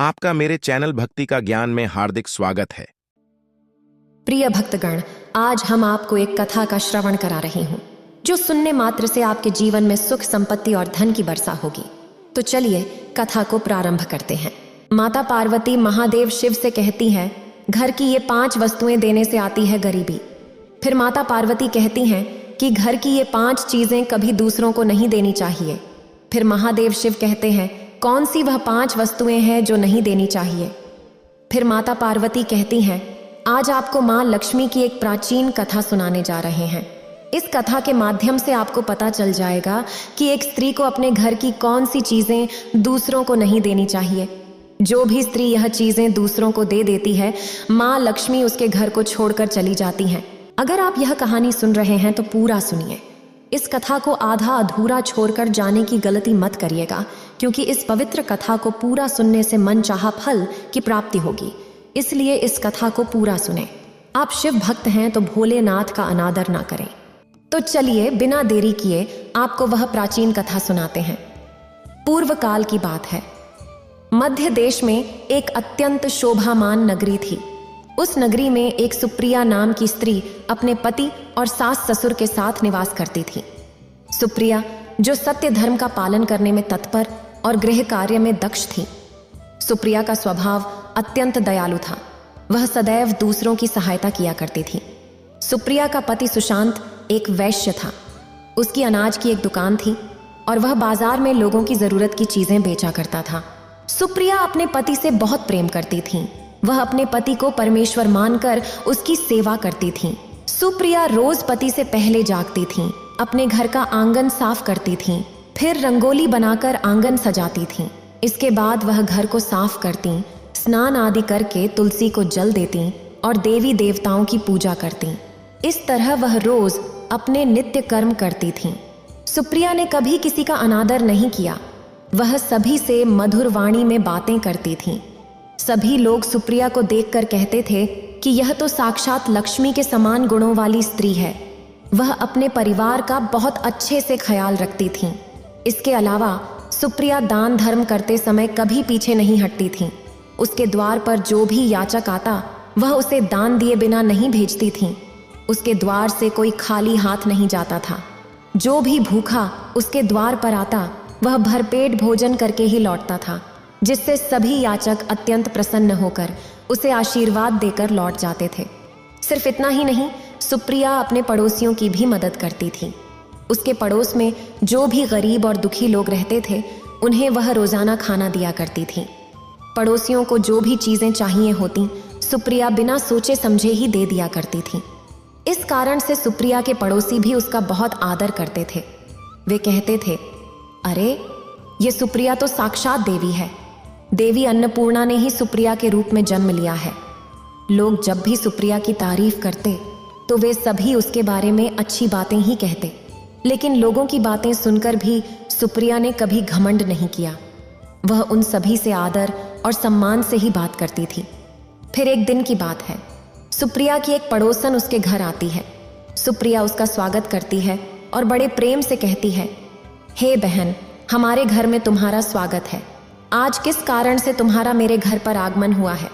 आपका मेरे चैनल भक्ति का ज्ञान में हार्दिक स्वागत है। प्रिय भक्तगण, आज हम आपको एक कथा का श्रवण करा रही हूँ जो सुनने मात्र से आपके जीवन में सुख, संपत्ति और धन की वर्षा होगी। तो चलिए कथा को प्रारंभ करते हैं। माता पार्वती महादेव शिव से कहती है, घर की ये 5 वस्तुएं देने से आती है गरीबी। फिर माता पार्वती कहती हैं कि घर की ये 5 चीजें कभी दूसरों को नहीं देनी चाहिए। फिर महादेव शिव कहते हैं, कौन सी वह 5 वस्तुएं हैं जो नहीं देनी चाहिए। फिर माता पार्वती कहती हैं, आज आपको माँ लक्ष्मी की एक प्राचीन कथा सुनाने जा रहे हैं। इस कथा के माध्यम से आपको पता चल जाएगा कि एक स्त्री को अपने घर की कौन सी चीजें दूसरों को नहीं देनी चाहिए। जो भी स्त्री यह चीजें दूसरों को दे देती है, माँ लक्ष्मी उसके घर को छोड़कर चली जाती हैं। अगर आप यह कहानी सुन रहे हैं तो पूरा सुनिए। इस कथा को आधा अधूरा छोड़कर जाने की गलती मत करिएगा, क्योंकि इस पवित्र कथा को पूरा सुनने से मनचाहा फल की प्राप्ति होगी। इसलिए इस कथा को पूरा सुने। आप शिव भक्त हैं तो भोलेनाथ का अनादर ना करें। तो चलिए बिना देरी किए आपको वह प्राचीन कथा सुनाते हैं। पूर्व काल की बात है। मध्य देश में एक अत्यंत शोभामान नगरी थी। उस नगरी में एक सुप्रिया नाम की स्त्री अपने पति और सास ससुर के साथ निवास करती थी। सुप्रिया, जो सत्य धर्म का पालन करने में तत्पर और गृह कार्य में दक्ष थी। सुप्रिया का स्वभाव अत्यंत दयालु था। वह सदैव दूसरों की सहायता किया करती थी। सुप्रिया का पति सुशांत एक वैश्य था। उसकी अनाज की एक दुकान थी और वह बाजार में लोगों की जरूरत की चीजें बेचा करता था। सुप्रिया अपने पति से बहुत प्रेम करती थी। वह अपने पति को परमेश्वर मानकर उसकी सेवा करती थी। सुप्रिया रोज पति से पहले जागती थी, अपने घर का आंगन साफ करती थी, फिर रंगोली बनाकर आंगन सजाती थी। इसके बाद वह घर को साफ करती, स्नान आदि करके तुलसी को जल देती और देवी देवताओं की पूजा करती। इस तरह वह रोज अपने नित्य कर्म करती थी। सुप्रिया ने कभी किसी का अनादर नहीं किया। वह सभी से मधुर वाणी में बातें करती थी। सभी लोग सुप्रिया को देखकर कहते थे कि यह तो साक्षात लक्ष्मी के समान गुणों वाली स्त्री है। वह अपने परिवार का बहुत अच्छे से ख्याल रखती थी। इसके अलावा सुप्रिया दान धर्म करते समय कभी पीछे नहीं हटती थी। उसके द्वार पर जो भी याचक आता वह उसे दान दिए बिना नहीं भेजती थी। उसके द्वार से कोई खाली हाथ नहीं जाता था। जो भी भूखा उसके द्वार पर आता वह भरपेट भोजन करके ही लौटता था, जिससे सभी याचक अत्यंत प्रसन्न होकर उसे आशीर्वाद देकर लौट जाते थे। सिर्फ इतना ही नहीं, सुप्रिया अपने पड़ोसियों की भी मदद करती थी। उसके पड़ोस में जो भी गरीब और दुखी लोग रहते थे उन्हें वह रोजाना खाना दिया करती थी। पड़ोसियों को जो भी चीजें चाहिए होती सुप्रिया बिना सोचे समझे ही दे दिया करती थी। इस कारण से सुप्रिया के पड़ोसी भी उसका बहुत आदर करते थे। वे कहते थे, अरे ये सुप्रिया तो साक्षात देवी है। देवी अन्नपूर्णा ने ही सुप्रिया के रूप में जन्म लिया है। लोग जब भी सुप्रिया की तारीफ करते तो वे सभी उसके बारे में अच्छी बातें ही कहते। लेकिन लोगों की बातें सुनकर भी सुप्रिया ने कभी घमंड नहीं किया। वह उन सभी से आदर और सम्मान से ही बात करती थी। फिर एक दिन की बात है। सुप्रिया की एक पड़ोसन उसके घर आती है। सुप्रिया उसका स्वागत करती है और बड़े प्रेम से कहती है, हे बहन, हमारे घर में तुम्हारा स्वागत है। आज किस कारण से तुम्हारा मेरे घर पर आगमन हुआ है?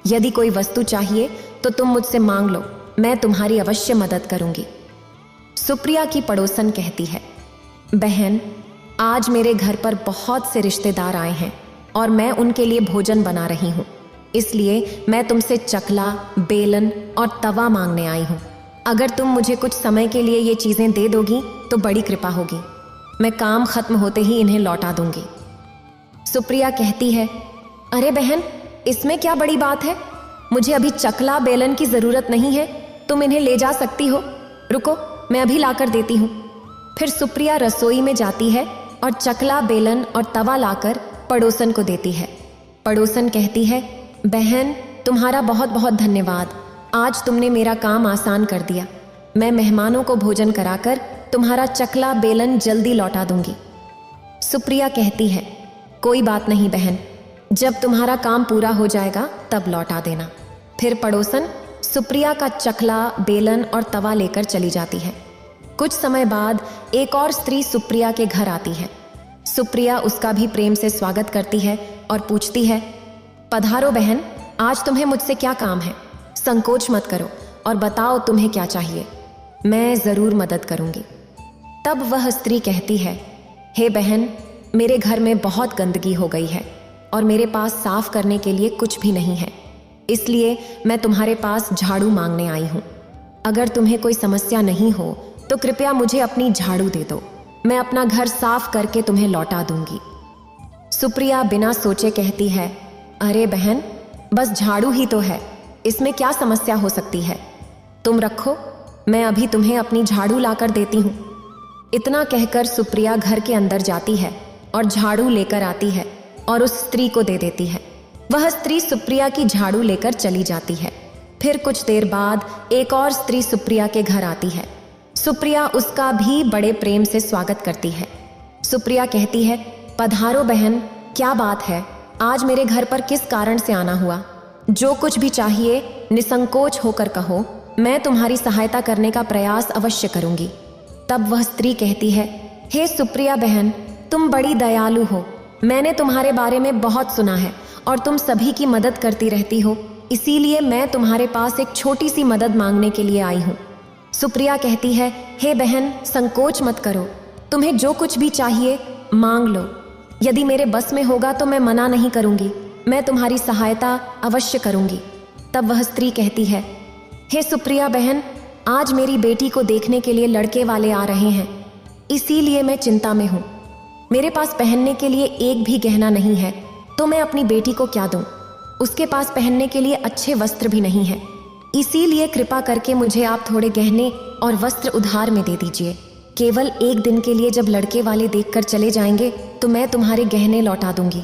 यदि कोई वस्तु चाहिए तो तुम मुझसे मांग लो, मैं तुम्हारी अवश्य मदद करूंगी। सुप्रिया की पड़ोसन कहती है, बहन, आज मेरे घर पर बहुत से रिश्तेदार आए हैं और मैं उनके लिए भोजन बना रही हूँ। इसलिए मैं तुमसे चकला, बेलन और तवा मांगने आई हूँ। अगर तुम मुझे कुछ समय के लिए ये चीजें दे दोगी तो बड़ी कृपा होगी। मैं काम खत्म होते ही इन्हें लौटा दूंगी। सुप्रिया कहती है, अरे बहन, इसमें क्या बड़ी बात है? मुझे अभी चकला बेलन की जरूरत नहीं है। तुम इन्हें ले जा सकती हो। रुको, मैं अभी लाकर देती हूँ। फिर सुप्रिया रसोई में जाती है और चकला, बेलन और तवा लाकर पड़ोसन को देती है। पड़ोसन कहती है, बहन, तुम्हारा बहुत बहुत धन्यवाद। आज तुमने मेरा काम आसान कर दिया। मैं मेहमानों को भोजन कराकर तुम्हारा चकला बेलन जल्दी लौटा दूंगी। सुप्रिया कहती है, कोई बात नहीं बहन, जब तुम्हारा काम पूरा हो जाएगा तब लौटा देना। फिर पड़ोसन सुप्रिया का चकला, बेलन और तवा लेकर चली जाती है। कुछ समय बाद एक और स्त्री सुप्रिया के घर आती है। सुप्रिया उसका भी प्रेम से स्वागत करती है और पूछती है, पधारो बहन, आज तुम्हें मुझसे क्या काम है? संकोच मत करो और बताओ तुम्हें क्या चाहिए। मैं जरूर मदद करूंगी। तब वह स्त्री कहती है, हे बहन, मेरे घर में बहुत गंदगी हो गई है और मेरे पास साफ करने के लिए कुछ भी नहीं है, इसलिए मैं तुम्हारे पास झाड़ू मांगने आई हूं। अगर तुम्हें कोई समस्या नहीं हो तो कृपया मुझे अपनी झाड़ू दे दो, मैं अपना घर साफ करके तुम्हें लौटा दूंगी। सुप्रिया बिना सोचे कहती है, अरे बहन, बस झाड़ू ही तो है, इसमें क्या समस्या हो सकती है? तुम रखो, मैं अभी तुम्हें अपनी झाड़ू लाकर देती हूँ। इतना कहकर सुप्रिया घर के अंदर जाती है और झाड़ू लेकर आती है और उस स्त्री को दे देती है। वह स्त्री सुप्रिया की झाड़ू लेकर चली जाती है। फिर कुछ देर बाद एक और स्त्री सुप्रिया के घर आती है। सुप्रिया उसका भी बड़े प्रेम से स्वागत करती है। सुप्रिया कहती है, पधारो बहन, क्या बात है? आज मेरे घर पर किस कारण से आना हुआ? जो कुछ भी चाहिए निसंकोच होकर कहो, मैं तुम्हारी सहायता करने का प्रयास अवश्य करूंगी। तब वह स्त्री कहती है, हे सुप्रिया बहन, तुम बड़ी दयालु हो। मैंने तुम्हारे बारे में बहुत सुना है और तुम सभी की मदद करती रहती हो, इसीलिए मैं तुम्हारे पास एक छोटी सी मदद मांगने के लिए आई हूँ। सुप्रिया कहती है, हे बहन, संकोच मत करो, तुम्हें जो कुछ भी चाहिए मांग लो। यदि मेरे बस में होगा तो मैं मना नहीं करूंगी, मैं तुम्हारी सहायता अवश्य करूंगी। तब वह स्त्री कहती है, हे सुप्रिया बहन, आज मेरी बेटी को देखने के लिए लड़के वाले आ रहे हैं, इसीलिए मैं चिंता में हूँ। मेरे पास पहनने के लिए एक भी गहना नहीं है, तो मैं अपनी बेटी को क्या दूं? उसके पास पहनने के लिए अच्छे वस्त्र भी नहीं है, इसीलिए कृपा करके मुझे आप थोड़े गहने और वस्त्र उधार में दे दीजिए। केवल एक दिन के लिए जब लड़के वाले देखकर चले जाएंगे तो मैं तुम्हारे गहने लौटा दूंगी।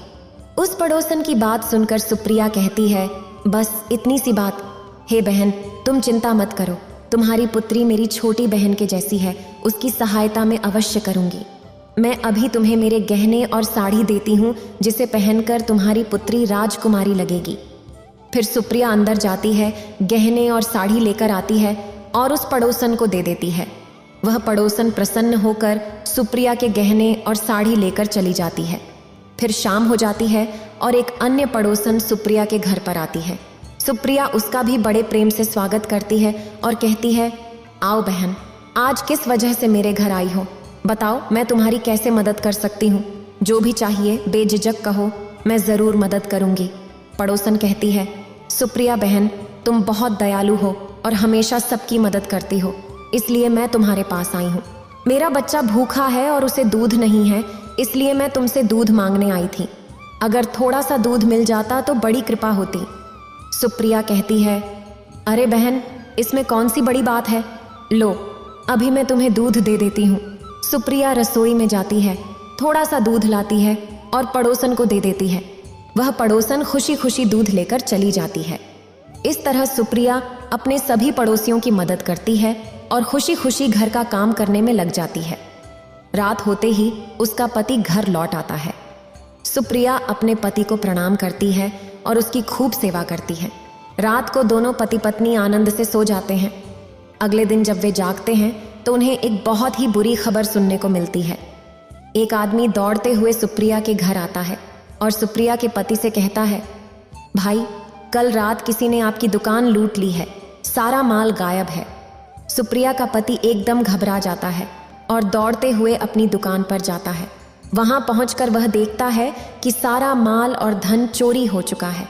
उस पड़ोसन की बात सुनकर सुप्रिया कहती है, बस इतनी सी बात? हे बहन, तुम चिंता मत करो, तुम्हारी पुत्री मेरी छोटी बहन के जैसी है, उसकी सहायता मैं अवश्य करूंगी। मैं अभी तुम्हें मेरे गहने और साड़ी देती हूँ, जिसे पहनकर तुम्हारी पुत्री राजकुमारी लगेगी। फिर सुप्रिया अंदर जाती है, गहने और साड़ी लेकर आती है और उस पड़ोसन को दे देती है। वह पड़ोसन प्रसन्न होकर सुप्रिया के गहने और साड़ी लेकर चली जाती है। फिर शाम हो जाती है और एक अन्य पड़ोसन सुप्रिया के घर पर आती है। सुप्रिया उसका भी बड़े प्रेम से स्वागत करती है और कहती है, आओ बहन, आज किस वजह से मेरे घर आई हो? बताओ, मैं तुम्हारी कैसे मदद कर सकती हूँ? जो भी चाहिए बेझिझक कहो, मैं ज़रूर मदद करूँगी। पड़ोसन कहती है, सुप्रिया बहन, तुम बहुत दयालु हो और हमेशा सबकी मदद करती हो, इसलिए मैं तुम्हारे पास आई हूँ। मेरा बच्चा भूखा है और उसे दूध नहीं है, इसलिए मैं तुमसे दूध मांगने आई थी। अगर थोड़ा सा दूध मिल जाता तो बड़ी कृपा होती। सुप्रिया कहती है, अरे बहन, इसमें कौन सी बड़ी बात है? लो, अभी मैं तुम्हें दूध दे देती हूँ। सुप्रिया रसोई में जाती है, थोड़ा सा दूध लाती है और पड़ोसन को दे देती है। वह पड़ोसन खुशी खुशी दूध लेकर चली जाती है। इस तरह सुप्रिया अपने सभी पड़ोसियों की मदद करती है और खुशी खुशी घर का काम करने में लग जाती है। रात होते ही उसका पति घर लौट आता है। सुप्रिया अपने पति को प्रणाम करती है और उसकी खूब सेवा करती है। रात को दोनों पति पत्नी आनंद से सो जाते हैं। अगले दिन जब वे जागते हैं तो उन्हें एक बहुत ही बुरी खबर सुनने को मिलती है। एक आदमी दौड़ते हुए सुप्रिया के घर आता है और सुप्रिया के पति से कहता है, भाई, कल रात किसी ने आपकी दुकान लूट ली है, सारा माल गायब है। सुप्रिया का पति एकदम घबरा जाता है और दौड़ते हुए अपनी दुकान पर जाता है। वहां पहुंचकर वह देखता है कि सारा माल और धन चोरी हो चुका है।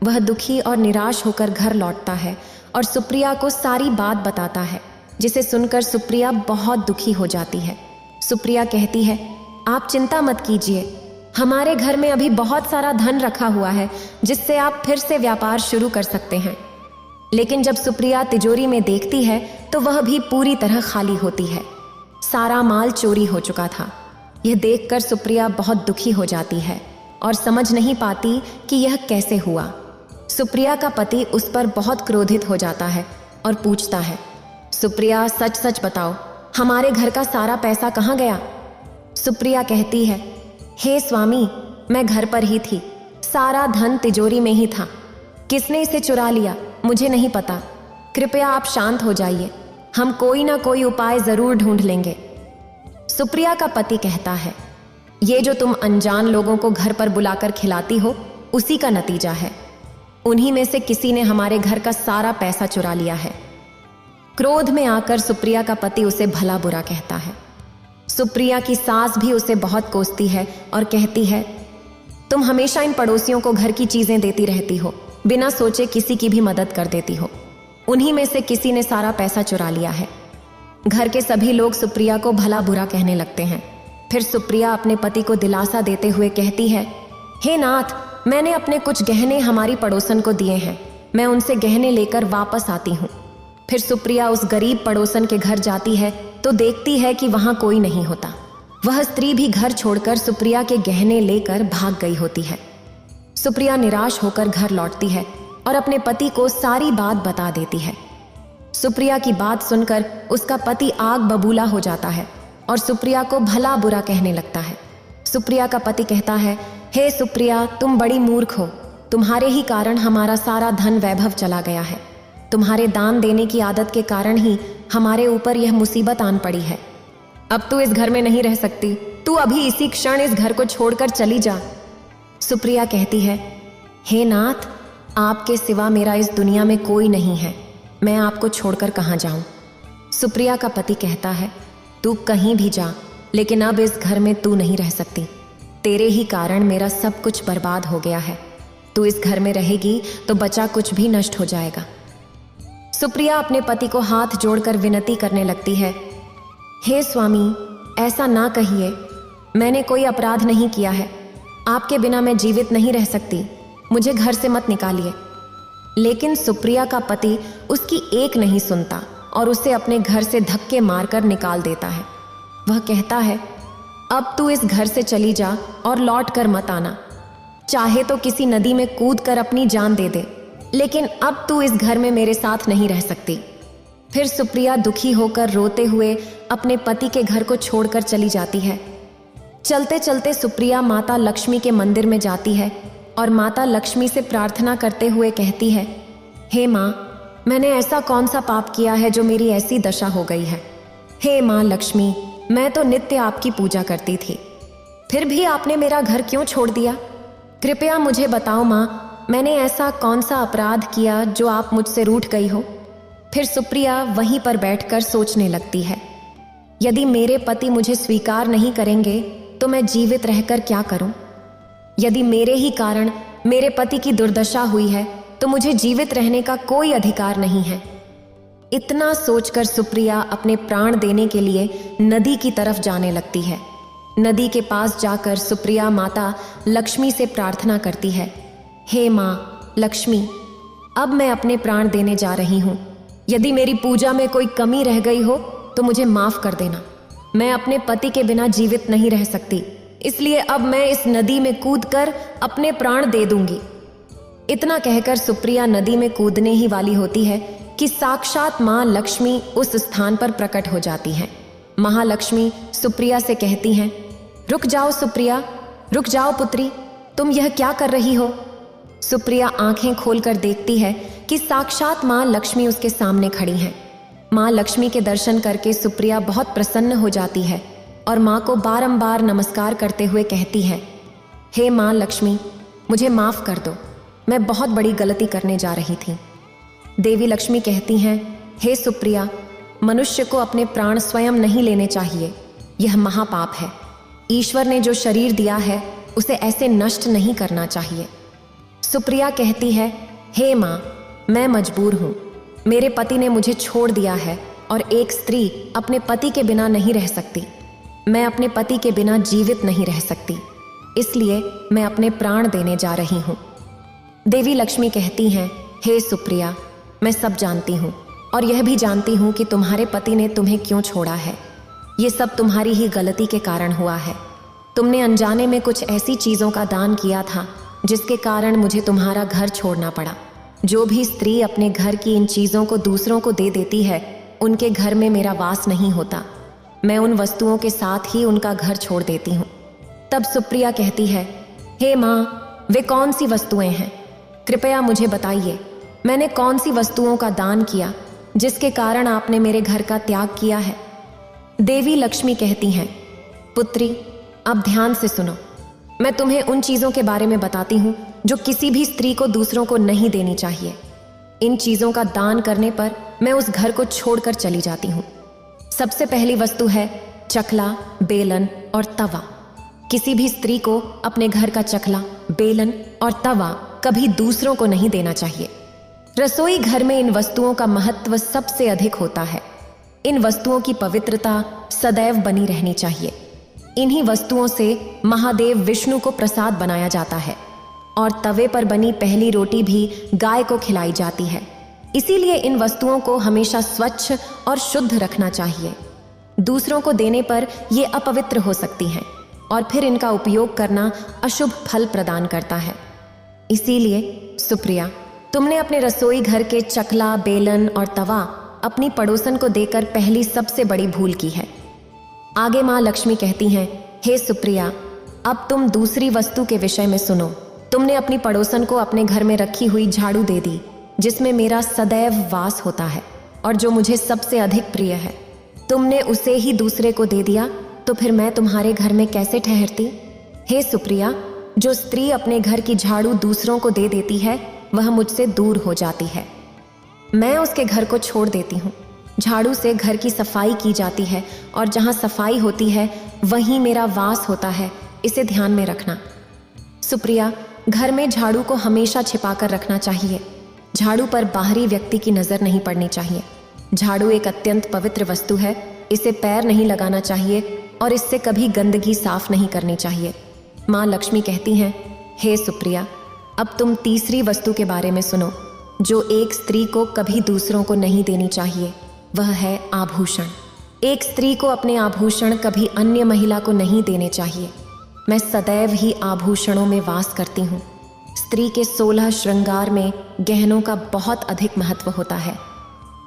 वह दुखी और निराश होकर घर लौटता है और सुप्रिया को सारी बात बताता है, जिसे सुनकर सुप्रिया बहुत दुखी हो जाती है। सुप्रिया कहती है, आप चिंता मत कीजिए, हमारे घर में अभी बहुत सारा धन रखा हुआ है, जिससे आप फिर से व्यापार शुरू कर सकते हैं। लेकिन जब सुप्रिया तिजोरी में देखती है तो वह भी पूरी तरह खाली होती है। सारा माल चोरी हो चुका था। यह देखकर सुप्रिया बहुत दुखी हो जाती है और समझ नहीं पाती कि यह कैसे हुआ। सुप्रिया का पति उस पर बहुत क्रोधित हो जाता है और पूछता है, सुप्रिया, सच सच बताओ, हमारे घर का सारा पैसा कहाँ गया? सुप्रिया कहती है, हे स्वामी, मैं घर पर ही थी, सारा धन तिजोरी में ही था। किसने इसे चुरा लिया मुझे नहीं पता। कृपया आप शांत हो जाइए, हम कोई ना कोई उपाय जरूर ढूंढ लेंगे। सुप्रिया का पति कहता है, ये जो तुम अनजान लोगों को घर पर बुलाकर खिलाती हो, उसी का नतीजा है। उन्हीं में से किसी ने हमारे घर का सारा पैसा चुरा लिया है। क्रोध में आकर सुप्रिया का पति उसे भला बुरा कहता है। सुप्रिया की सास भी उसे बहुत कोसती है और कहती है, तुम हमेशा इन पड़ोसियों को घर की चीजें देती रहती हो, बिना सोचे किसी की भी मदद कर देती हो। उन्हीं में से किसी ने सारा पैसा चुरा लिया है। घर के सभी लोग सुप्रिया को भला बुरा कहने लगते हैं। फिर सुप्रिया अपने पति को दिलासा देते हुए कहती है, हे नाथ, मैंने अपने कुछ गहने हमारी पड़ोसन को दिए हैं, मैं उनसे गहने लेकर वापस आती हूँ। फिर सुप्रिया उस गरीब पड़ोसन के घर जाती है तो देखती है कि वहां कोई नहीं होता। वह स्त्री भी घर छोड़कर सुप्रिया के गहने लेकर भाग गई होती है। सुप्रिया निराश होकर घर लौटती है और अपने पति को सारी बात बता देती है। सुप्रिया की बात सुनकर उसका पति आग बबूला हो जाता है और सुप्रिया को भला बुरा कहने लगता है। सुप्रिया का पति कहता है, हे सुप्रिया, तुम बड़ी मूर्ख हो, तुम्हारे ही कारण हमारा सारा धन वैभव चला गया है। तुम्हारे दान देने की आदत के कारण ही हमारे ऊपर यह मुसीबत आन पड़ी है। अब तू इस घर में नहीं रह सकती, तू अभी इसी क्षण इस घर को छोड़कर चली जा। सुप्रिया कहती है, हे नाथ, आपके सिवा मेरा इस दुनिया में कोई नहीं है, मैं आपको छोड़कर कहाँ जाऊं। सुप्रिया का पति कहता है, तू कहीं भी जा, लेकिन अब इस घर में तू नहीं रह सकती। तेरे ही कारण मेरा सब कुछ बर्बाद हो गया है। तू इस घर में रहेगी तो बचा कुछ भी नष्ट हो जाएगा। सुप्रिया अपने पति को हाथ जोड़कर विनती करने लगती है, हे स्वामी, ऐसा ना कहिए, मैंने कोई अपराध नहीं किया है। आपके बिना मैं जीवित नहीं रह सकती, मुझे घर से मत निकालिए। लेकिन सुप्रिया का पति उसकी एक नहीं सुनता और उसे अपने घर से धक्के मारकर निकाल देता है। वह कहता है, अब तू इस घर से चली जा और लौट कर मत आना। चाहे तो किसी नदी में कूद कर अपनी जान दे दे, लेकिन अब तू इस घर में मेरे साथ नहीं रह सकती। फिर सुप्रिया दुखी होकर रोते हुए अपने पति के घर को छोड़कर चली जाती है। चलते चलते सुप्रिया माता लक्ष्मी के मंदिर में जाती है और माता लक्ष्मी से प्रार्थना करते हुए कहती है, हे माँ, मैंने ऐसा कौन सा पाप किया है जो मेरी ऐसी दशा हो गई है। हे माँ लक्ष्मी, मैं तो नित्य आपकी पूजा करती थी, फिर भी आपने मेरा घर क्यों छोड़ दिया? कृपया मुझे बताओ माँ, मैंने ऐसा कौन सा अपराध किया जो आप मुझसे रूठ गई हो? फिर सुप्रिया वहीं पर बैठकर सोचने लगती है, यदि मेरे पति मुझे स्वीकार नहीं करेंगे तो मैं जीवित रहकर क्या करूं? यदि मेरे ही कारण मेरे पति की दुर्दशा हुई है तो मुझे जीवित रहने का कोई अधिकार नहीं है। इतना सोचकर सुप्रिया अपने प्राण देने के लिए नदी की तरफ जाने लगती है। नदी के पास जाकर सुप्रिया माता लक्ष्मी से प्रार्थना करती है, हे माँ लक्ष्मी, अब मैं अपने प्राण देने जा रही हूँ। यदि मेरी पूजा में कोई कमी रह गई हो तो मुझे माफ कर देना। मैं अपने पति के बिना जीवित नहीं रह सकती, इसलिए अब मैं इस नदी में कूदकर अपने प्राण दे दूंगी। इतना कहकर सुप्रिया नदी में कूदने ही वाली होती है कि साक्षात माँ लक्ष्मी उस स्थान पर प्रकट हो जाती हैं। महालक्ष्मी सुप्रिया से कहती हैं, रुक जाओ सुप्रिया, रुक जाओ पुत्री, तुम यह क्या कर रही हो? सुप्रिया आंखें खोलकर देखती है कि साक्षात माँ लक्ष्मी उसके सामने खड़ी हैं। माँ लक्ष्मी के दर्शन करके सुप्रिया बहुत प्रसन्न हो जाती है और माँ को बारंबार नमस्कार करते हुए कहती है, हे माँ लक्ष्मी, मुझे माफ कर दो, मैं बहुत बड़ी गलती करने जा रही थी। देवी लक्ष्मी कहती हैं, हे सुप्रिया, मनुष्य को अपने प्राण स्वयं नहीं लेने चाहिए, यह महापाप है। ईश्वर ने जो शरीर दिया है उसे ऐसे नष्ट नहीं करना चाहिए। सुप्रिया कहती है, हे माँ, मैं मजबूर हूँ, मेरे पति ने मुझे छोड़ दिया है और एक स्त्री अपने पति के बिना नहीं रह सकती। मैं अपने पति के बिना जीवित नहीं रह सकती, इसलिए मैं अपने प्राण देने जा रही हूँ। देवी लक्ष्मी कहती हैं, हे सुप्रिया, मैं सब जानती हूँ और यह भी जानती हूँ कि तुम्हारे पति ने तुम्हें क्यों छोड़ा है। ये सब तुम्हारी ही गलती के कारण हुआ है। तुमने अनजाने में कुछ ऐसी चीज़ों का दान किया था जिसके कारण मुझे तुम्हारा घर छोड़ना पड़ा। जो भी स्त्री अपने घर की इन चीज़ों को दूसरों को दे देती है, उनके घर में मेरा वास नहीं होता। मैं उन वस्तुओं के साथ ही उनका घर छोड़ देती हूँ। तब सुप्रिया कहती है, हे माँ, वे कौन सी वस्तुएं हैं? कृपया मुझे बताइए, मैंने कौन सी वस्तुओं का दान किया जिसके कारण आपने मेरे घर का त्याग किया है? देवी लक्ष्मी कहती हैं, पुत्री, अब ध्यान से सुनो, मैं तुम्हें उन चीज़ों के बारे में बताती हूँ जो किसी भी स्त्री को दूसरों को नहीं देनी चाहिए। इन चीजों का दान करने पर मैं उस घर को छोड़कर चली जाती हूँ। सबसे पहली वस्तु है चकला, बेलन और तवा। किसी भी स्त्री को अपने घर का चकला, बेलन और तवा कभी दूसरों को नहीं देना चाहिए। रसोई घर में इन वस्तुओं का महत्व सबसे अधिक होता है। इन वस्तुओं की पवित्रता सदैव बनी रहनी चाहिए। इन्हीं वस्तुओं से महादेव विष्णु को प्रसाद बनाया जाता है और तवे पर बनी पहली रोटी भी गाय को खिलाई जाती है। इसीलिए इन वस्तुओं को हमेशा स्वच्छ और शुद्ध रखना चाहिए। दूसरों को देने पर ये अपवित्र हो सकती हैं और फिर इनका उपयोग करना अशुभ फल प्रदान करता है। इसीलिए सुप्रिया, तुमने अपने रसोई घर के चकला, बेलन और तवा अपनी पड़ोसन को देकर पहली सबसे बड़ी भूल की है। आगे माँ लक्ष्मी कहती हैं, हे सुप्रिया, अब तुम दूसरी वस्तु के विषय में सुनो। तुमने अपनी पड़ोसन को अपने घर में रखी हुई झाड़ू दे दी, जिसमें मेरा सदैव वास होता है और जो मुझे सबसे अधिक प्रिय है। तुमने उसे ही दूसरे को दे दिया, तो फिर मैं तुम्हारे घर में कैसे ठहरती? हे सुप्रिया, जो स्त्री अपने घर की झाड़ू दूसरों को दे देती है वह मुझसे दूर हो जाती है। मैं उसके घर को छोड़ देती हूँ। झाड़ू से घर की सफाई की जाती है और जहाँ सफाई होती है वहीं मेरा वास होता है, इसे ध्यान में रखना। सुप्रिया, घर में झाड़ू को हमेशा छिपाकर रखना चाहिए। झाड़ू पर बाहरी व्यक्ति की नज़र नहीं पड़नी चाहिए। झाड़ू एक अत्यंत पवित्र वस्तु है, इसे पैर नहीं लगाना चाहिए और इससे कभी गंदगी साफ नहीं करनी चाहिए। माँ लक्ष्मी कहती हैं, हे सुप्रिया, अब तुम तीसरी वस्तु के बारे में सुनो, जो एक स्त्री को कभी दूसरों को नहीं देनी चाहिए। वह है आभूषण। एक स्त्री को अपने आभूषण कभी अन्य महिला को नहीं देने चाहिए। मैं सदैव ही आभूषणों में वास करती हूँ। स्त्री के 16 श्रृंगार में गहनों का बहुत अधिक महत्व होता है।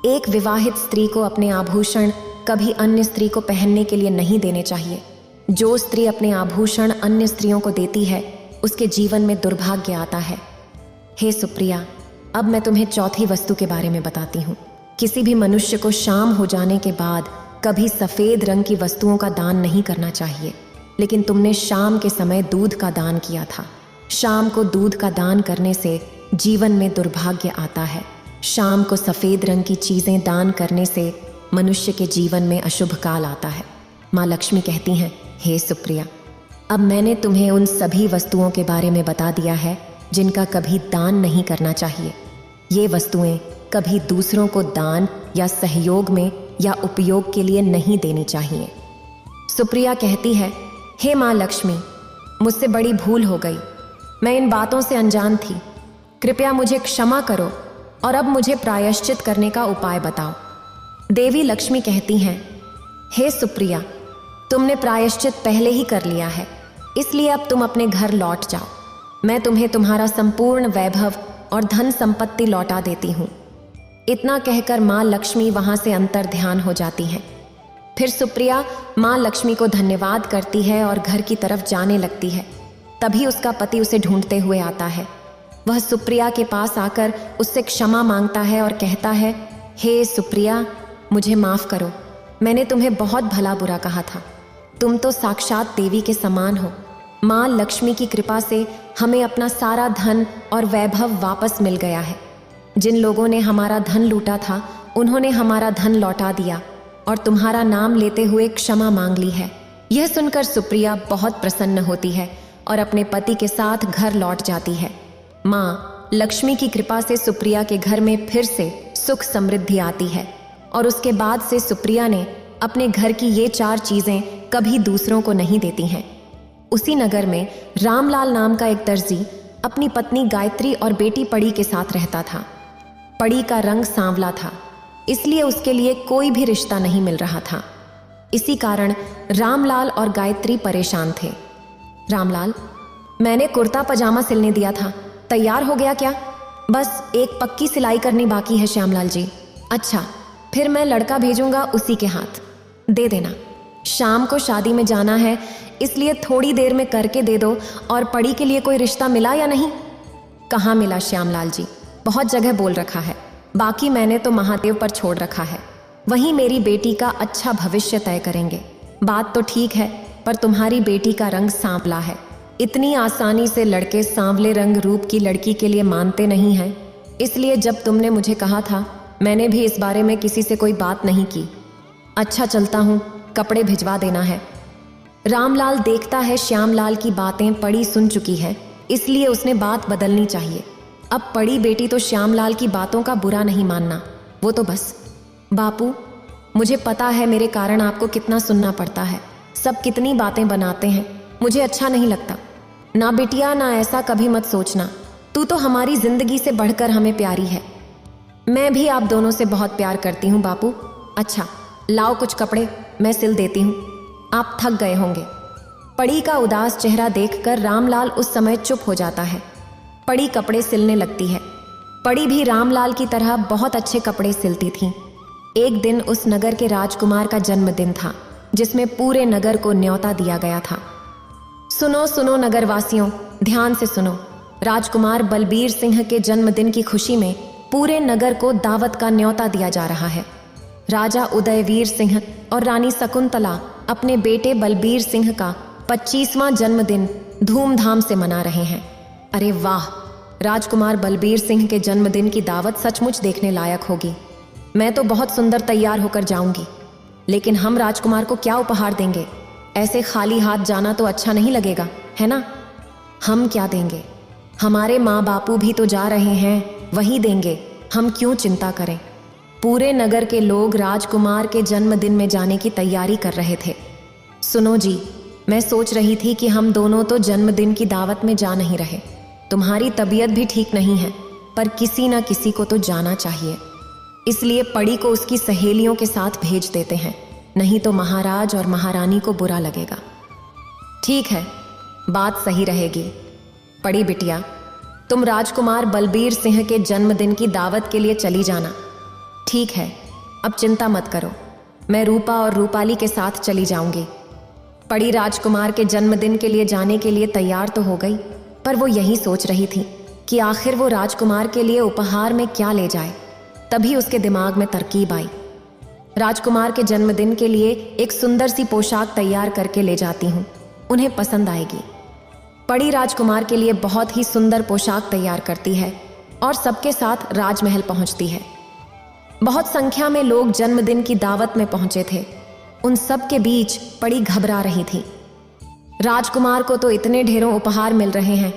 एक विवाहित स्त्री को अपने आभूषण कभी अन्य स्त्री को पहनने के लिए नहीं देने चाहिए। जो स्त्री अपने आभूषण अन्य स्त्रियों को देती है उसके जीवन में दुर्भाग्य आता है। हे सुप्रिया, अब मैं तुम्हें चौथी वस्तु के बारे में बताती हूँ। किसी भी मनुष्य को शाम हो जाने के बाद कभी सफ़ेद रंग की वस्तुओं का दान नहीं करना चाहिए, लेकिन तुमने शाम के समय दूध का दान किया था। शाम को दूध का दान करने से जीवन में दुर्भाग्य आता है। शाम को सफ़ेद रंग की चीज़ें दान करने से मनुष्य के जीवन में अशुभ काल आता है। माँ लक्ष्मी कहती हैं, हे सुप्रिया, अब मैंने तुम्हें उन सभी वस्तुओं के बारे में बता दिया है जिनका कभी दान नहीं करना चाहिए। ये वस्तुएं कभी दूसरों को दान या सहयोग में या उपयोग के लिए नहीं देनी चाहिए। सुप्रिया कहती है, हे माँ लक्ष्मी, मुझसे बड़ी भूल हो गई। मैं इन बातों से अनजान थी। कृपया मुझे क्षमा करो और अब मुझे प्रायश्चित करने का उपाय बताओ। देवी लक्ष्मी कहती हैं, हे सुप्रिया, तुमने प्रायश्चित पहले ही कर लिया है, इसलिए अब तुम अपने घर लौट जाओ। मैं तुम्हें तुम्हारा संपूर्ण वैभव और धन संपत्ति लौटा देती हूँ। इतना कहकर माँ लक्ष्मी वहाँ से अंतर ध्यान हो जाती हैं। फिर सुप्रिया माँ लक्ष्मी को धन्यवाद करती है और घर की तरफ जाने लगती है। तभी उसका पति उसे ढूंढते हुए आता है। वह सुप्रिया के पास आकर उससे क्षमा मांगता है और कहता है, हे सुप्रिया, मुझे माफ़ करो। मैंने तुम्हें बहुत भला बुरा कहा था। तुम तो साक्षात देवी के समान हो। माँ लक्ष्मी की कृपा से हमें अपना सारा धन और वैभव वापस मिल गया है। जिन लोगों ने हमारा धन लूटा था उन्होंने हमारा धन लौटा दिया और तुम्हारा नाम लेते हुए क्षमा मांग ली है। यह सुनकर सुप्रिया बहुत प्रसन्न होती है और अपने पति के साथ घर लौट जाती है। माँ लक्ष्मी की कृपा से सुप्रिया के घर में फिर से सुख समृद्धि आती है और उसके बाद से सुप्रिया ने अपने घर की ये 4 चीज़ें कभी दूसरों को नहीं देती हैं। उसी नगर में रामलाल नाम का एक दर्जी अपनी पत्नी गायत्री और बेटी पड़ी के साथ रहता था। पड़ी का रंग सांवला था, इसलिए उसके लिए कोई भी रिश्ता नहीं मिल रहा था। इसी कारण रामलाल और गायत्री परेशान थे। रामलाल, मैंने कुर्ता पजामा सिलने दिया था, तैयार हो गया क्या? बस एक पक्की सिलाई करनी बाकी है श्यामलाल जी। अच्छा, फिर मैं लड़का भेजूंगा, उसी के हाथ दे देना। शाम को शादी में जाना है, इसलिए थोड़ी देर में करके दे दो। और पड़ी के लिए कोई रिश्ता मिला या नहीं? कहाँ मिला श्यामलाल जी, बहुत जगह बोल रखा है, बाकी मैंने तो महादेव पर छोड़ रखा है। वहीं मेरी बेटी का अच्छा भविष्य तय करेंगे। बात तो ठीक है, पर तुम्हारी बेटी का रंग सांवला है, इतनी आसानी से लड़के सांवले रंग रूप की लड़की के लिए मानते नहीं हैं। इसलिए जब तुमने मुझे कहा था, मैंने भी इस बारे में किसी से कोई बात नहीं की। अच्छा चलता हूँ, कपड़े भिजवा देना है। रामलाल देखता है श्यामलाल की बातें पड़ी सुन चुकी है, इसलिए उसने बात बदलनी चाहिए। अब पड़ी बेटी तो श्यामलाल की बातों का बुरा नहीं मानना, वो तो बस। बापू, मुझे पता है मेरे कारण आपको कितना सुनना पड़ता है, सब कितनी बातें बनाते हैं, मुझे अच्छा नहीं लगता। ना बिटिया, ना ऐसा कभी मत सोचना, तू तो हमारी जिंदगी से बढ़कर हमें प्यारी है। मैं भी आप दोनों से बहुत प्यार करती हूँ बापू। अच्छा लाओ कुछ कपड़े, मैं सिल देती हूँ, आप थक गए होंगे। पड़ी का उदास चेहरा देखकर रामलाल उस समय चुप हो जाता है। पड़ी कपड़े सिलने लगती है। पड़ी भी रामलाल की तरह बहुत अच्छे कपड़े सिलती थी। एक दिन उस नगर के राजकुमार का जन्मदिन था, जिसमें पूरे नगर को न्योता दिया गया था। सुनो सुनो नगरवासियों, ध्यान से सुनो। राजकुमार बलबीर सिंह के जन्मदिन की खुशी में पूरे नगर को दावत का न्योता दिया जा रहा है। राजा उदयवीर सिंह और रानी शकुंतला अपने बेटे बलबीर सिंह का 25वां जन्मदिन धूमधाम से मना रहे हैं। अरे वाह, राजकुमार बलबीर सिंह के जन्मदिन की दावत सचमुच देखने लायक होगी। मैं तो बहुत सुंदर तैयार होकर जाऊंगी, लेकिन हम राजकुमार को क्या उपहार देंगे? ऐसे खाली हाथ जाना तो अच्छा नहीं लगेगा, है ना? हम क्या देंगे? हमारे माँ बापू भी तो जा रहे हैं, वही देंगे, हम क्यों चिंता करें? पूरे नगर के लोग राजकुमार के जन्मदिन में जाने की तैयारी कर रहे थे। सुनो जी, मैं सोच रही थी कि हम दोनों तो जन्मदिन की दावत में जा नहीं रहे। तुम्हारी तबीयत भी ठीक नहीं है, पर किसी न किसी को तो जाना चाहिए। इसलिए पड़ी को उसकी सहेलियों के साथ भेज देते हैं, नहीं तो महाराज और महारानी को बुरा लगेगा। ठीक है, बात सही रहेगी। पड़ी बिटिया, तुम राजकुमार बलबीर सिंह के जन्मदिन की दावत के लिए चली जाना। ठीक है, अब चिंता मत करो, मैं रूपा और रूपाली के साथ चली जाऊंगी। पड़ी राजकुमार के जन्मदिन के लिए जाने के लिए तैयार तो हो गई, पर वो यही सोच रही थी कि आखिर वो राजकुमार के लिए उपहार में क्या ले जाए। तभी उसके दिमाग में तरकीब आई। राजकुमार के जन्मदिन के लिए एक सुंदर सी पोशाक तैयार करके ले जाती हूँ, उन्हें पसंद आएगी। पड़ी राजकुमार के लिए बहुत ही सुंदर पोशाक तैयार करती है और सबके साथ राजमहल पहुंचती है। बहुत संख्या में लोग जन्मदिन की दावत में पहुंचे थे। उन सब के बीच पड़ी घबरा रही थी। राजकुमार को तो इतने ढेरों उपहार मिल रहे हैं,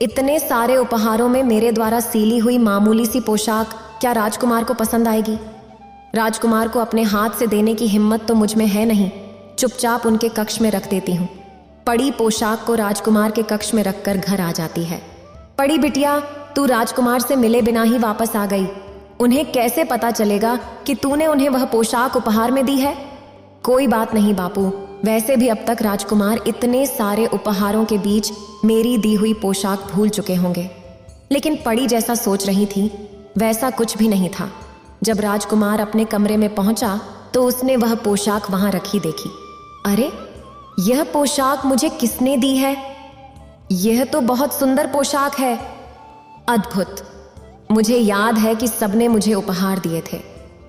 इतने सारे उपहारों में मेरे द्वारा सीली हुई मामूली सी पोशाक क्या राजकुमार को पसंद आएगी? राजकुमार को अपने हाथ से देने की हिम्मत तो मुझ में है नहीं, चुपचाप उनके कक्ष में रख देती हूँ। पड़ी पोशाक को राजकुमार के कक्ष में रखकर घर आ जाती है। पड़ी बिटिया, तू राजकुमार से मिले बिना ही वापस आ गई। उन्हें कैसे पता चलेगा कि तूने उन्हें वह पोशाक उपहार में दी है? कोई बात नहीं बापू, वैसे भी अब तक राजकुमार इतने सारे उपहारों के बीच मेरी दी हुई पोशाक भूल चुके होंगे। लेकिन पड़ी जैसा सोच रही थी वैसा कुछ भी नहीं था। जब राजकुमार अपने कमरे में पहुंचा तो उसने वह पोशाक वहां रखी देखी। अरे, यह पोशाक मुझे किसने दी है? यह तो बहुत सुंदर पोशाक है। अद्भुत। मुझे याद है कि सबने मुझे उपहार दिए थे,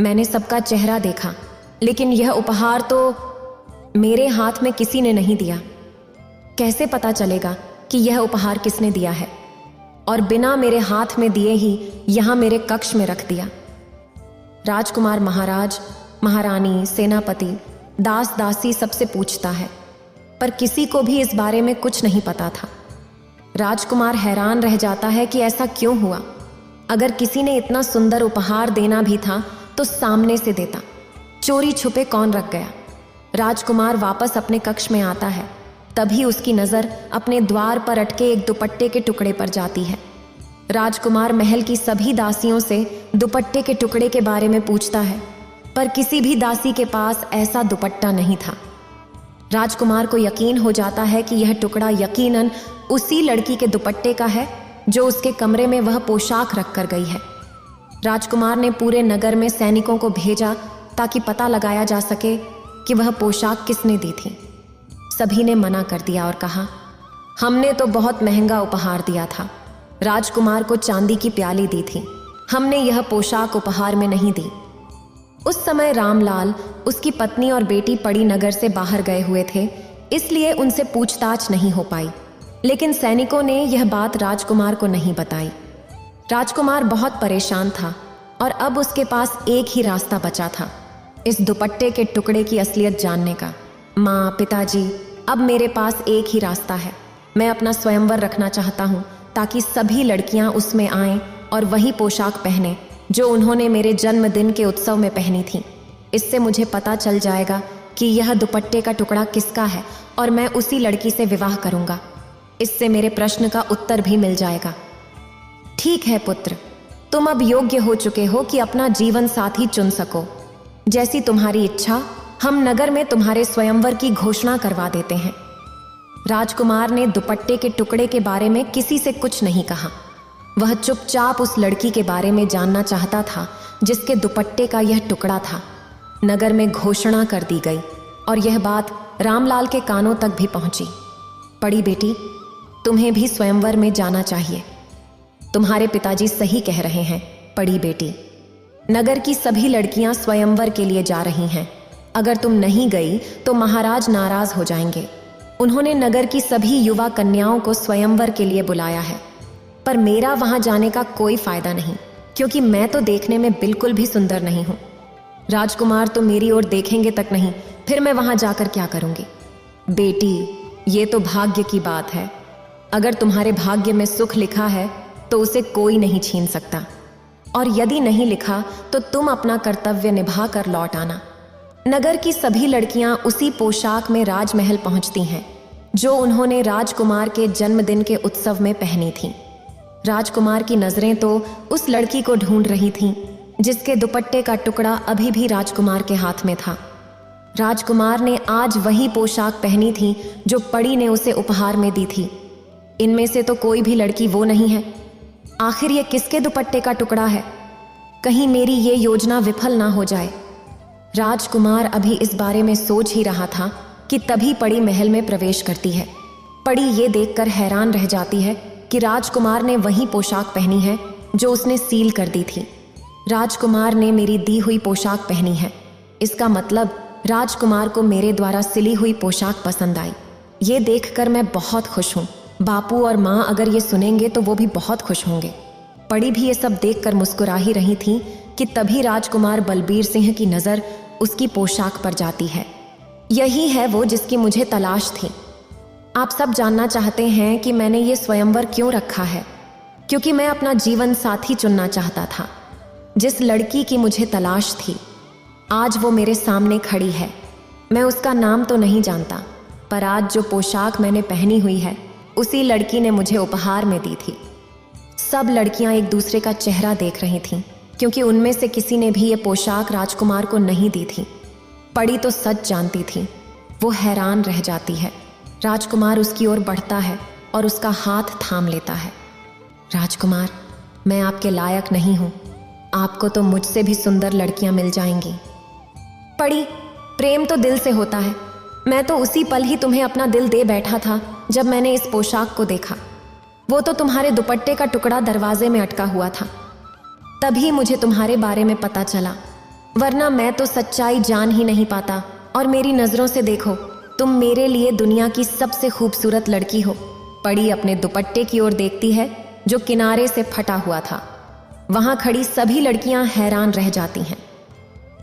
मैंने सबका चेहरा देखा, लेकिन यह उपहार तो मेरे हाथ में किसी ने नहीं दिया। कैसे पता चलेगा कि यह उपहार किसने दिया है? और बिना मेरे हाथ में दिए ही यहां मेरे कक्ष में रख दिया। राजकुमार महाराज, महारानी, सेनापति, दास दासी सबसे पूछता है, पर किसी को भी इस बारे में कुछ नहीं पता था। राजकुमार हैरान रह जाता है कि ऐसा क्यों हुआ। अगर किसी ने इतना सुंदर उपहार देना भी था तो सामने से देता, चोरी छुपे कौन रख गया? राजकुमार वापस अपने कक्ष में आता है, तभी उसकी नज़र अपने द्वार पर अटके एक दुपट्टे के टुकड़े पर जाती है। राजकुमार महल की सभी दासियों से दुपट्टे के टुकड़े के बारे में पूछता है, पर किसी भी दासी के पास ऐसा दुपट्टा नहीं था। राजकुमार को यकीन हो जाता है कि यह टुकड़ा यकीनन उसी लड़की के दुपट्टे का है जो उसके कमरे में वह पोशाक रख कर गई है। राजकुमार ने पूरे नगर में सैनिकों को भेजा ताकि पता लगाया जा सके कि वह पोशाक किसने दी थी। सभी ने मना कर दिया और कहा, हमने तो बहुत महंगा उपहार दिया था, राजकुमार को चांदी की प्याली दी थी, हमने यह पोशाक उपहार में नहीं दी। उस समय रामलाल, उसकी पत्नी और बेटी पड़ी नगर से बाहर गए हुए थे, इसलिए उनसे पूछताछ नहीं हो पाई। लेकिन सैनिकों ने यह बात राजकुमार को नहीं बताई। राजकुमार बहुत परेशान था और अब उसके पास एक ही रास्ता बचा था, इस दुपट्टे के टुकड़े की असलियत जानने का। माँ, पिताजी, अब मेरे पास एक ही रास्ता है। मैं अपना स्वयंवर रखना चाहता हूँ ताकि सभी लड़कियाँ उसमें आएं और वही पोशाक पहने जो उन्होंने मेरे जन्मदिन के उत्सव में पहनी थी। इससे मुझे पता चल जाएगा कि यह दुपट्टे का टुकड़ा किसका है और मैं उसी लड़की से विवाह करूँगा। इससे मेरे प्रश्न का उत्तर भी मिल जाएगा। ठीक है पुत्र, तुम अब योग्य हो चुके हो कि अपना जीवन साथी चुन सको। जैसी तुम्हारी इच्छा, हम नगर में तुम्हारे स्वयंवर की घोषणा करवा देते हैं। राजकुमार ने दुपट्टे के टुकड़े के बारे में किसी से कुछ नहीं कहा। वह चुपचाप उस लड़की के बारे में जानना चाहता था जिसके दुपट्टे का यह टुकड़ा था। नगर में घोषणा कर दी गई और यह बात रामलाल के कानों तक भी पहुंची। पड़ी बेटी, तुम्हें भी स्वयंवर में जाना चाहिए। तुम्हारे पिताजी सही कह रहे हैं पड़ी बेटी। नगर की सभी लड़कियां स्वयंवर के लिए जा रही हैं। अगर तुम नहीं गई तो महाराज नाराज हो जाएंगे। उन्होंने नगर की सभी युवा कन्याओं को स्वयंवर के लिए बुलाया है, पर मेरा वहां जाने का कोई फायदा नहीं, क्योंकि मैं तो देखने में बिल्कुल भी सुंदर नहीं हूं। राजकुमार तो मेरी ओर देखेंगे तक नहीं, फिर मैं वहां जाकर क्या करूंगी? बेटी, ये तो भाग्य की बात है। अगर तुम्हारे भाग्य में सुख लिखा है तो उसे कोई नहीं छीन सकता, और यदि नहीं लिखा तो तुम अपना कर्तव्य निभा कर लौट आना। नगर की सभी लड़कियां उसी पोशाक में राजमहल पहुंचती हैं जो उन्होंने राजकुमार के जन्मदिन के उत्सव में पहनी थीं। राजकुमार की नजरें तो उस लड़की को ढूंढ रही थीं जिसके दुपट्टे का टुकड़ा अभी भी राजकुमार के हाथ में था। राजकुमार ने आज वही पोशाक पहनी थी जो पड़ी ने उसे उपहार में दी थी। इनमें से तो कोई भी लड़की वो नहीं है। आखिर ये किसके दुपट्टे का टुकड़ा है? कहीं मेरी ये योजना विफल ना हो जाए। राजकुमार अभी इस बारे में सोच ही रहा था कि तभी पड़ी महल में प्रवेश करती है। पड़ी ये देखकर हैरान रह जाती है कि राजकुमार ने वही पोशाक पहनी है जो उसने सील कर दी थी। राजकुमार ने मेरी दी हुई पोशाक पहनी है, इसका मतलब राजकुमार को मेरे द्वारा सिली हुई पोशाक पसंद आई। ये देखकर मैं बहुत खुश हूँ। बापू और माँ अगर ये सुनेंगे तो वो भी बहुत खुश होंगे। पड़ी भी ये सब देखकर मुस्कुरा ही रही थी कि तभी राजकुमार बलबीर सिंह की नज़र उसकी पोशाक पर जाती है। यही है वो जिसकी मुझे तलाश थी। आप सब जानना चाहते हैं कि मैंने ये स्वयंवर क्यों रखा है? क्योंकि मैं अपना जीवन साथी चुनना चाहता था। जिस लड़की की मुझे तलाश थी, आज वो मेरे सामने खड़ी है। मैं उसका नाम तो नहीं जानता, पर आज जो पोशाक मैंने पहनी हुई है उसी लड़की ने मुझे उपहार में दी थी। सब लड़कियां एक दूसरे का चेहरा देख रही थीं, क्योंकि उनमें से किसी ने भी ये पोशाक राजकुमार को नहीं दी थी। पड़ी तो सच जानती थी। वो हैरान रह जाती है। राजकुमार उसकी ओर बढ़ता है और उसका हाथ थाम लेता है। राजकुमार, मैं आपके लायक नहीं हूं। आपको तो मुझसे भी सुंदर लड़कियां मिल जाएंगी। पड़ी, प्रेम तो दिल से होता है। मैं तो उसी पल ही तुम्हें अपना दिल दे बैठा था जब मैंने इस पोशाक को देखा। वो तो तुम्हारे दुपट्टे का टुकड़ा दरवाजे में अटका हुआ था, तभी मुझे तुम्हारे बारे में पता चला, वरना मैं तो सच्चाई जान ही नहीं पाता। और मेरी नज़रों से देखो, तुम मेरे लिए दुनिया की सबसे खूबसूरत लड़की हो। पड़ी अपने दुपट्टे की ओर देखती है जो किनारे से फटा हुआ था। वहां खड़ी सभी लड़कियां हैरान रह जाती हैं।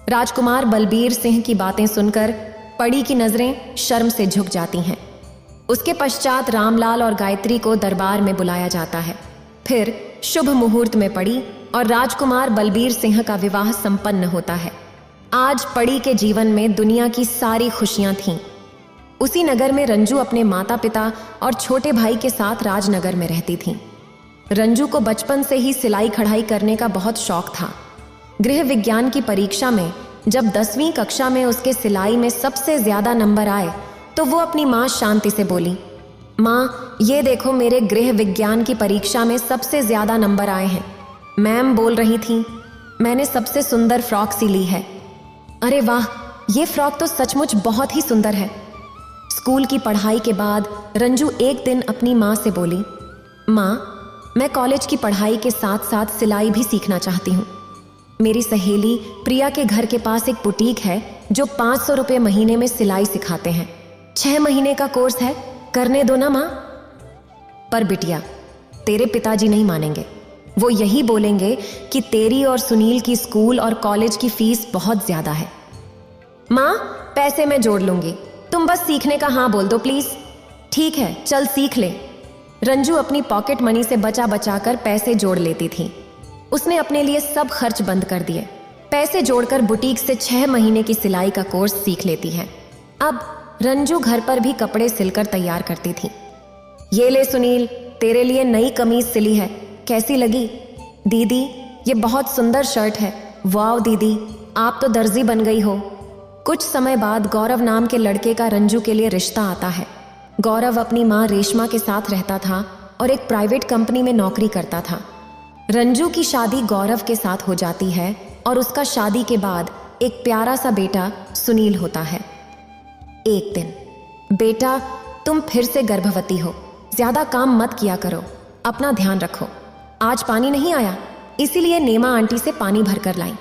राजकुमार बलबीर सिंह की बातें सुनकर पड़ी की नजरें शर्म से झुक जाती हैं। उसके पश्चात रामलाल और गायत्री को दरबार में बुलाया जाता है। फिर शुभ मुहूर्त में पड़ी और राजकुमार बलबीर सिंह का विवाह संपन्न होता है। आज पड़ी के जीवन में दुनिया की सारी खुशियां थीं। उसी नगर में रंजू अपने माता पिता और छोटे भाई के साथ राजनगर में रहती थीं। रंजू को बचपन से ही सिलाई कढ़ाई करने का बहुत शौक था। गृह विज्ञान की परीक्षा में जब 10वीं कक्षा में उसके सिलाई में सबसे ज्यादा नंबर आए तो वो अपनी माँ शांति से बोली, माँ, ये देखो मेरे गृह विज्ञान की परीक्षा में सबसे ज्यादा नंबर आए हैं। मैम बोल रही थी, मैंने सबसे सुंदर फ्रॉक सिली है। अरे वाह, ये फ्रॉक तो सचमुच बहुत ही सुंदर है। स्कूल की पढ़ाई के बाद रंजू एक दिन अपनी माँ से बोली, माँ, मैं कॉलेज की पढ़ाई के साथ साथ सिलाई भी सीखना चाहती हूँ। मेरी सहेली प्रिया के घर के पास एक बुटीक है जो 500 रुपये महीने में सिलाई सिखाते हैं। 6 महीने का कोर्स है, करने दो ना माँ। पर बिटिया, तेरे पिताजी नहीं मानेंगे। वो यही बोलेंगे कि तेरी और सुनील की स्कूल और कॉलेज की फीस बहुत ज्यादा है। माँ, पैसे मैं जोड़ लूंगी, तुम बस सीखने का हाँ बोल दो प्लीज। ठीक है, चल सीख ले। रंजू अपनी पॉकेट मनी से बचा बचा कर पैसे जोड़ लेती थी। उसने अपने लिए सब खर्च बंद कर दिए। पैसे जोड़कर बुटीक से 6 महीने की सिलाई का कोर्स सीख लेती है। अब रंजू घर पर भी कपड़े सिलकर तैयार करती थी। ये ले सुनील, तेरे लिए नई कमीज सिली है, कैसी लगी? दीदी, ये बहुत सुंदर शर्ट है। वाह दीदी, आप तो दर्जी बन गई हो। कुछ समय बाद गौरव नाम के लड़के का रंजू के लिए रिश्ता आता है। गौरव अपनी माँ रेशमा के साथ रहता था और एक प्राइवेट कंपनी में नौकरी करता था। रंजू की शादी गौरव के साथ हो जाती है और उसका शादी के बाद एक प्यारा सा बेटा सुनील होता है। एक दिन, बेटा तुम फिर से गर्भवती हो, ज्यादा काम मत किया करो, अपना ध्यान रखो। आज पानी नहीं आया, इसीलिए नेमा आंटी से पानी भरकर लाई।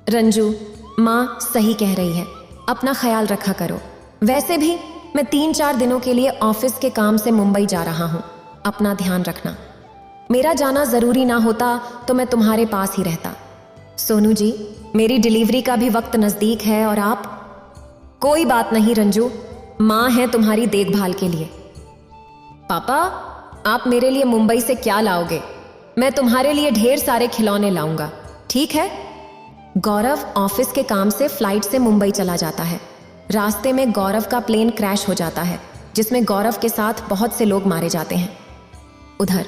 रंजू, माँ सही कह रही है, अपना ख्याल रखा करो। वैसे भी मैं 3-4 दिनों के लिए ऑफिस के काम से मुंबई जा रहा हूँ, अपना ध्यान रखना। मेरा जाना जरूरी ना होता तो मैं तुम्हारे पास ही रहता। सोनू जी, मेरी डिलीवरी का भी वक्त नजदीक है और आप। कोई बात नहीं रंजू, माँ है तुम्हारी देखभाल के लिए। पापा, आप मेरे लिए मुंबई से क्या लाओगे? मैं तुम्हारे लिए ढेर सारे खिलौने लाऊंगा, ठीक है? गौरव ऑफिस के काम से फ्लाइट से मुंबई चला जाता है। रास्ते में गौरव का प्लेन क्रैश हो जाता है, जिसमें गौरव के साथ बहुत से लोग मारे जाते हैं। उधर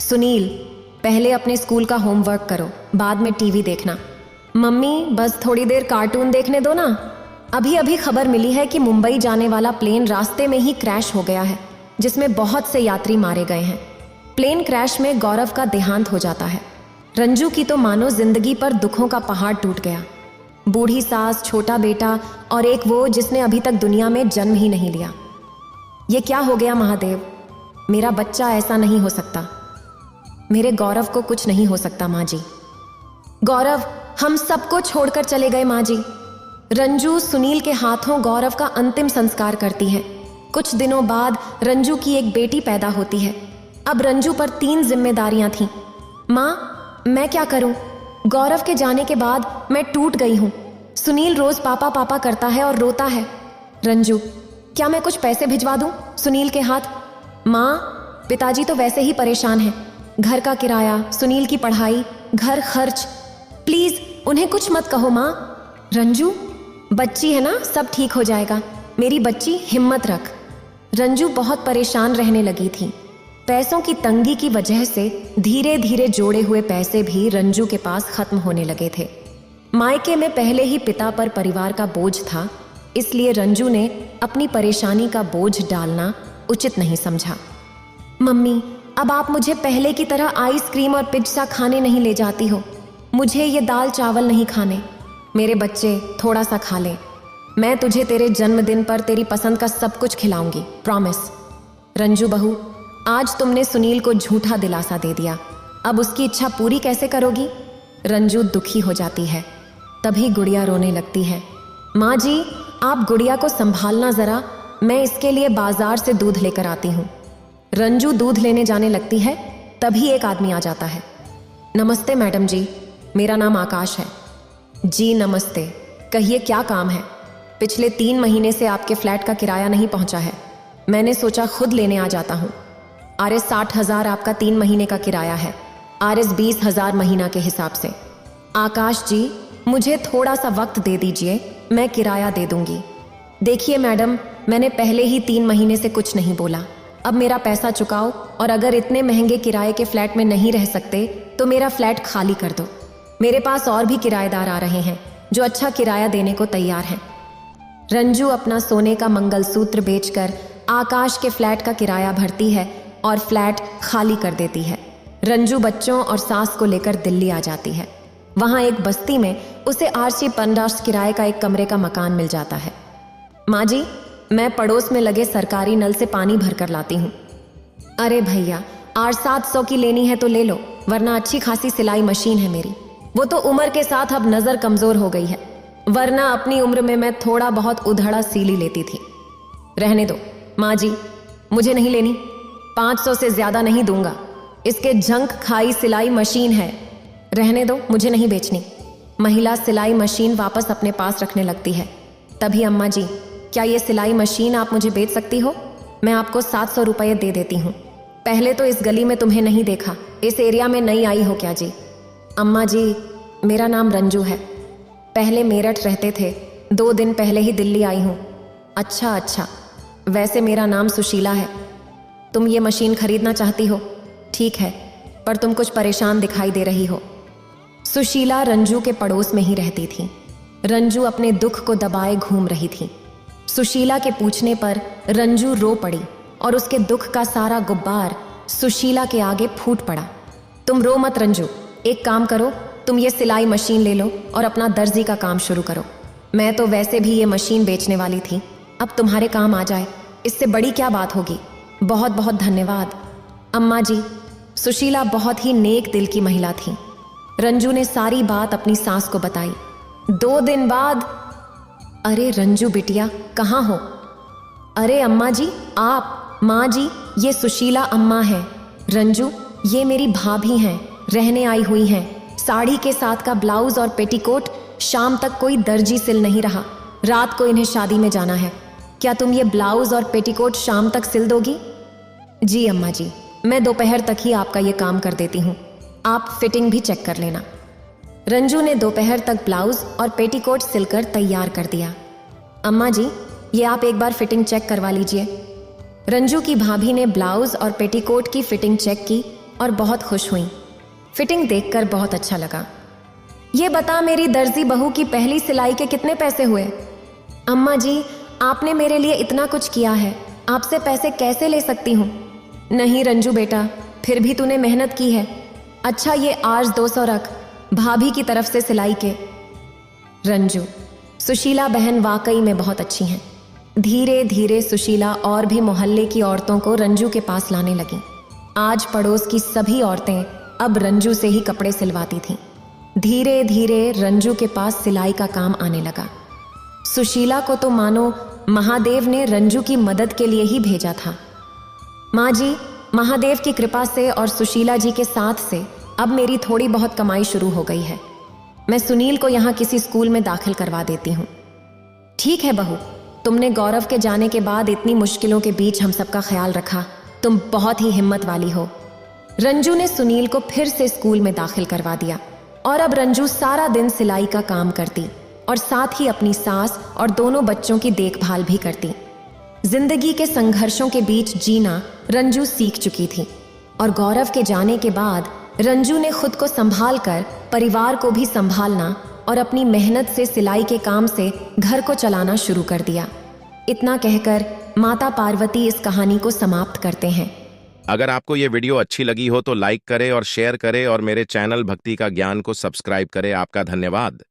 सुनील, पहले अपने स्कूल का होमवर्क करो, बाद में टीवी देखना। मम्मी, बस थोड़ी देर कार्टून देखने दो ना। अभी अभी खबर मिली है कि मुंबई जाने वाला प्लेन रास्ते में ही क्रैश हो गया है, जिसमें बहुत से यात्री मारे गए हैं। प्लेन क्रैश में गौरव का देहांत हो जाता है। रंजू की तो मानो जिंदगी पर दुखों का पहाड़ टूट गया। बूढ़ी सास, छोटा बेटा और एक वो जिसने अभी तक दुनिया में जन्म ही नहीं लिया। ये क्या हो गया महादेव? मेरा बच्चा ऐसा नहीं हो सकता। मेरे गौरव को कुछ नहीं हो सकता माँ जी। गौरव हम सबको छोड़कर चले गए माँ जी। रंजू सुनील के हाथों गौरव का अंतिम संस्कार करती है। कुछ दिनों बाद रंजू की एक बेटी पैदा होती है। अब रंजू पर 3 जिम्मेदारियां थीं। माँ, मैं क्या करूं? गौरव के जाने के बाद मैं टूट गई हूं। सुनील रोज पापा पापा करता है और रोता है। रंजू, क्या मैं कुछ पैसे भिजवा दूं सुनील के हाथ? माँ, पिताजी तो वैसे ही परेशान हैं। घर का किराया, सुनील की पढ़ाई, घर खर्च। प्लीज उन्हें कुछ मत कहो माँ। रंजू, बच्ची है ना, सब ठीक हो जाएगा। मेरी बच्ची, हिम्मत रख। रंजू बहुत परेशान रहने लगी थी। पैसों की तंगी की वजह से धीरे धीरे जोड़े हुए पैसे भी रंजू के पास खत्म होने लगे थे। मायके में पहले ही पिता पर परिवार का बोझ था, इसलिए रंजू ने अपनी परेशानी का बोझ डालना उचित नहीं समझा। मम्मी, अब आप मुझे पहले की तरह आइसक्रीम और पिज्जा खाने नहीं ले जाती हो। मुझे ये दाल चावल नहीं खाने। मेरे बच्चे, थोड़ा सा खा ले। मैं तुझे तेरे जन्मदिन पर तेरी पसंद का सब कुछ खिलाऊंगी, प्रॉमिस। रंजू बहू, आज तुमने सुनील को झूठा दिलासा दे दिया, अब उसकी इच्छा पूरी कैसे करोगी? रंजू दुखी हो जाती है। तभी गुड़िया रोने लगती है। माँ जी, आप गुड़िया को संभालना जरा, मैं इसके लिए बाजार से दूध लेकर आती हूँ। रंजू दूध लेने जाने लगती है, तभी एक आदमी आ जाता है। नमस्ते मैडम जी, मेरा नाम आकाश है। जी नमस्ते, कहिए क्या काम है? पिछले 3 महीने से आपके फ्लैट का किराया नहीं पहुंचा है। मैंने सोचा खुद लेने आ जाता हूँ। आरएस 60,000 आपका 3 महीने का किराया है, आरएस 20,000 महीना के हिसाब से। आकाश जी, मुझे थोड़ा सा वक्त दे दीजिए, मैं किराया दे दूंगी। देखिए मैडम, मैंने पहले ही 3 महीने से कुछ नहीं बोला। अब मेरा पैसा चुकाओ, और अगर इतने महंगे किराए के फ्लैट में नहीं रह सकते तो मेरा फ्लैट खाली कर दो। मेरे पास और भी किराएदार आ रहे हैं जो अच्छा किराया देने को तैयार हैं। रंजू अपना सोने का मंगलसूत्र बेचकर आकाश के फ्लैट का किराया भरती है और फ्लैट खाली कर देती है। रंजू बच्चों और सास को लेकर दिल्ली आ जाती है। वहां एक बस्ती में उसे आरसी 15 किराए का एक कमरे का मकान मिल जाता है। माँ जी, मैं पड़ोस में लगे सरकारी नल से पानी भरकर लाती हूँ। अरे भैया, 800-700 की लेनी है तो ले लो, वरना अच्छी खासी सिलाई मशीन है मेरी। वो तो उम्र के साथ अब नजर कमजोर हो गई है, वरना अपनी उम्र में मैं थोड़ा बहुत उधड़ा सीली लेती थी। रहने दो माँ जी, मुझे नहीं लेनी, 500 से ज्यादा नहीं दूंगा। इसके जंक खाई सिलाई मशीन है, रहने दो, मुझे नहीं बेचनी। महिला सिलाई मशीन वापस अपने पास रखने लगती है। तभी अम्मा जी, क्या ये सिलाई मशीन आप मुझे बेच सकती हो? मैं आपको 700 रुपये दे देती हूँ। पहले तो इस गली में तुम्हें नहीं देखा, इस एरिया में नई आई हो क्या जी? अम्मा जी, मेरा नाम रंजू है, पहले मेरठ रहते थे, 2 दिन पहले ही दिल्ली आई हूँ। अच्छा, वैसे मेरा नाम सुशीला है। तुम ये मशीन खरीदना चाहती हो? ठीक है, पर तुम कुछ परेशान दिखाई दे रही हो। सुशीला रंजू के पड़ोस में ही रहती थी। रंजू अपने दुख को दबाए घूम रही थी। सुशीला के पूछने पर रंजू रो पड़ी और उसके दुख का सारा गुब्बार सुशीला के आगे फूट पड़ा। तुम रो मत रंजू, एक काम करो, तुम ये सिलाई मशीन ले लो और अपना दर्जी का काम शुरू करो। मैं तो वैसे भी ये मशीन बेचने वाली थी, अब तुम्हारे काम आ जाए, इससे बड़ी क्या बात होगी। बहुत बहुत धन्यवाद अम्मा जी। सुशीला बहुत ही नेक दिल की महिला थी। रंजू ने सारी बात अपनी सास को बताई। 2 दिन बाद, अरे रंजू बिटिया कहाँ हो? अरे अम्मा जी, आप? माँ जी, ये सुशीला अम्मा है। रंजू, ये मेरी भाभी हैं, रहने आई हुई हैं। साड़ी के साथ का ब्लाउज और पेटीकोट शाम तक कोई दर्जी सिल नहीं रहा, रात को इन्हें शादी में जाना है। क्या तुम ये ब्लाउज और पेटीकोट शाम तक सिल दोगी? जी अम्मा जी, मैं दोपहर तक ही आपका ये काम कर देती हूँ, आप फिटिंग भी चेक कर लेना। रंजू ने दोपहर तक ब्लाउज और पेटीकोट सिलकर तैयार कर दिया। अम्मा जी, ये आप एक बार फिटिंग चेक करवा लीजिए। रंजू की भाभी ने ब्लाउज और पेटीकोट की फिटिंग चेक की और बहुत खुश हुई। फिटिंग देखकर बहुत अच्छा लगा। ये बता, मेरी दर्जी बहू की पहली सिलाई के कितने पैसे हुए? अम्मा जी, आपने मेरे लिए इतना कुछ किया है, आपसे पैसे कैसे ले सकती हूँ? नहीं रंजू बेटा, फिर भी तूने मेहनत की है। अच्छा, ये आज 200 रख, भाभी की तरफ से सिलाई के। रंजू, सुशीला बहन वाकई में बहुत अच्छी हैं। धीरे धीरे सुशीला और भी मोहल्ले की औरतों को रंजू के पास लाने लगी। आज पड़ोस की सभी औरतें अब रंजू से ही कपड़े सिलवाती थीं। धीरे धीरे रंजू के पास सिलाई का काम आने लगा। सुशीला को तो मानो महादेव ने रंजू की मदद के लिए ही भेजा था। माँ जी, महादेव की कृपा से और सुशीला जी के साथ से अब मेरी थोड़ी बहुत कमाई शुरू हो गई है। मैं सुनील को यहाँ किसी स्कूल में दाखिल करवा देती हूँ। ठीक है बहू, तुमने गौरव के जाने के बाद इतनी मुश्किलों के बीच हम सबका ख्याल रखा, तुम बहुत ही हिम्मत वाली हो। रंजू ने सुनील को फिर से स्कूल में दाखिल करवा दिया और अब रंजू सारा दिन सिलाई का काम करती और साथ ही अपनी सास और दोनों बच्चों की देखभाल भी करती। जिंदगी के संघर्षों के बीच जीना रंजू सीख चुकी थी और गौरव के जाने के बाद रंजू ने खुद को संभाल कर परिवार को भी संभालना और अपनी मेहनत से सिलाई के काम से घर को चलाना शुरू कर दिया। इतना कहकर माता पार्वती इस कहानी को समाप्त करते हैं। अगर आपको ये वीडियो अच्छी लगी हो तो लाइक करें और शेयर करें और मेरे चैनल भक्ति का ज्ञान को सब्सक्राइब करें। आपका धन्यवाद।